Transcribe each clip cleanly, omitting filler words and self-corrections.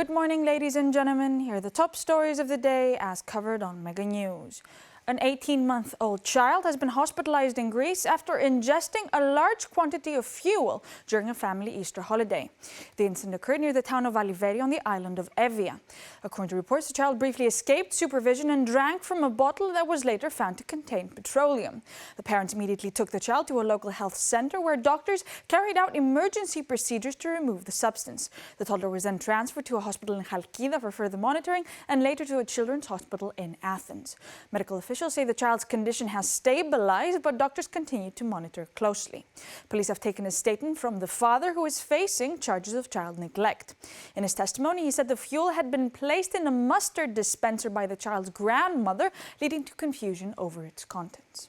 Good morning, ladies and gentlemen. Here are the top stories of the day as covered on Mega News. An 18-month-old child has been hospitalized in Greece after ingesting a large quantity of fuel during a family Easter holiday. The incident occurred near the town of Aliveri on the island of Evia. According to reports, the child briefly escaped supervision and drank from a bottle that was later found to contain petroleum. The parents immediately took the child to a local health center where doctors carried out emergency procedures to remove the substance. The toddler was then transferred to a hospital in Chalkida for further monitoring and later to a children's hospital in Athens. Medical officials say the child's condition has stabilized, but doctors continue to monitor closely. Police have taken a statement from the father, who is facing charges of child neglect. In his testimony, he said the fuel had been placed in a mustard dispenser by the child's grandmother, leading to confusion over its contents.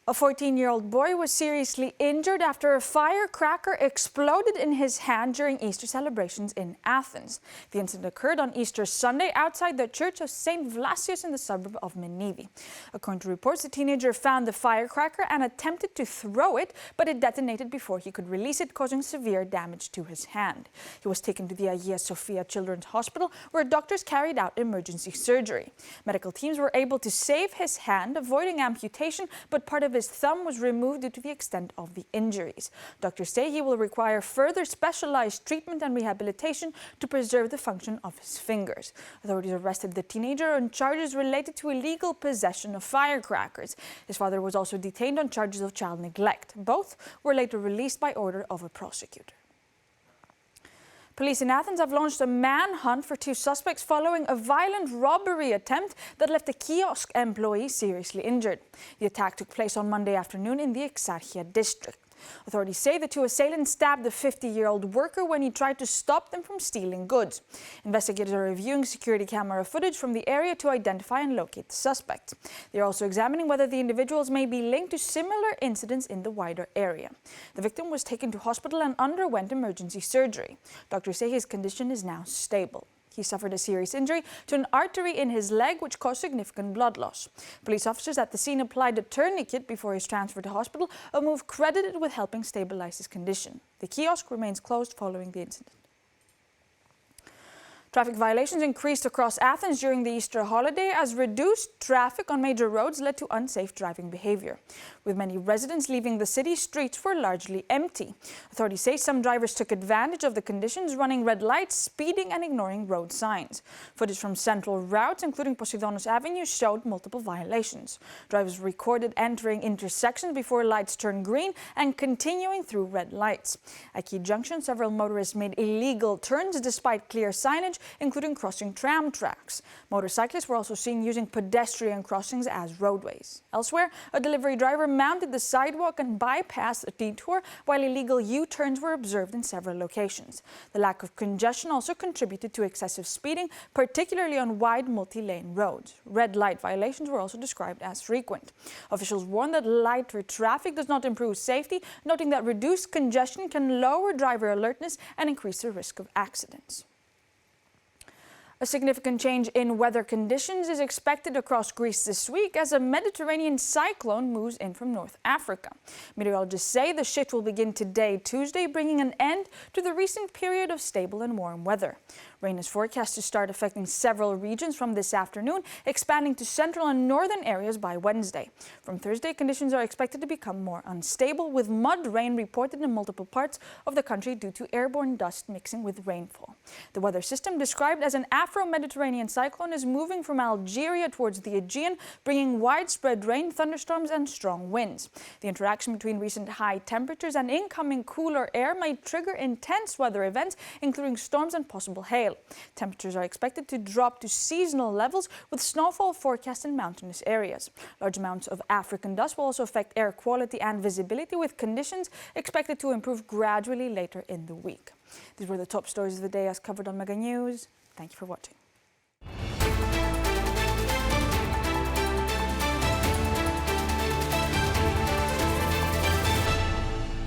A 14-year-old boy was seriously injured after a firecracker exploded in his hand during Easter celebrations in Athens. The incident occurred on Easter Sunday outside the church of St. Vlasios in the suburb of Menidi. According to reports, the teenager found the firecracker and attempted to throw it, but it detonated before he could release it, causing severe damage to his hand. He was taken to the Hagia Sophia Children's Hospital, where doctors carried out emergency surgery. Medical teams were able to save his hand, avoiding amputation, but part of his thumb was removed due to the extent of the injuries. Doctors say he will require further specialized treatment and rehabilitation to preserve the function of his fingers. Authorities arrested the teenager on charges related to illegal possession of firecrackers. His father was also detained on charges of child neglect. Both were later released by order of a prosecutor. Police in Athens have launched a manhunt for two suspects following a violent robbery attempt that left a kiosk employee seriously injured. The attack took place on Monday afternoon in the Exarchia district. Authorities say the two assailants stabbed the 50-year-old worker when he tried to stop them from stealing goods. Investigators are reviewing security camera footage from the area to identify and locate the suspects. They are also examining whether the individuals may be linked to similar incidents in the wider area. The victim was taken to hospital and underwent emergency surgery. Doctors say his condition is now stable. He suffered a serious injury to an artery in his leg, which caused significant blood loss. Police officers at the scene applied a tourniquet before his transfer to hospital, a move credited with helping stabilize his condition. The kiosk remains closed following the incident. Traffic violations increased across Athens during the Easter holiday as reduced traffic on major roads led to unsafe driving behavior. With many residents leaving the city, streets were largely empty. Authorities say some drivers took advantage of the conditions, running red lights, speeding and ignoring road signs. Footage from central routes, including Poseidonos Avenue, showed multiple violations. Drivers recorded entering intersections before lights turned green and continuing through red lights. At key junctions, several motorists made illegal turns despite clear signage, including crossing tram tracks. Motorcyclists were also seen using pedestrian crossings as roadways. Elsewhere, a delivery driver mounted the sidewalk and bypassed a detour, while illegal U-turns were observed in several locations. The lack of congestion also contributed to excessive speeding, particularly on wide multi-lane roads. Red light violations were also described as frequent. Officials warn that lighter traffic does not improve safety, noting that reduced congestion can lower driver alertness and increase the risk of accidents. A significant change in weather conditions is expected across Greece this week as a Mediterranean cyclone moves in from North Africa. Meteorologists say the shift will begin today, Tuesday, bringing an end to the recent period of stable and warm weather. Rain is forecast to start affecting several regions from this afternoon, expanding to central and northern areas by Wednesday. From Thursday, conditions are expected to become more unstable, with mud rain reported in multiple parts of the country due to airborne dust mixing with rainfall. The weather system, described as an Afro-Mediterranean cyclone, is moving from Algeria towards the Aegean, bringing widespread rain, thunderstorms and strong winds. The interaction between recent high temperatures and incoming cooler air may trigger intense weather events, including storms and possible hail. Temperatures are expected to drop to seasonal levels, with snowfall forecast in mountainous areas. Large amounts of African dust will also affect air quality and visibility, with conditions expected to improve gradually later in the week. These were the top stories of the day as covered on Mega News. Thank you for watching.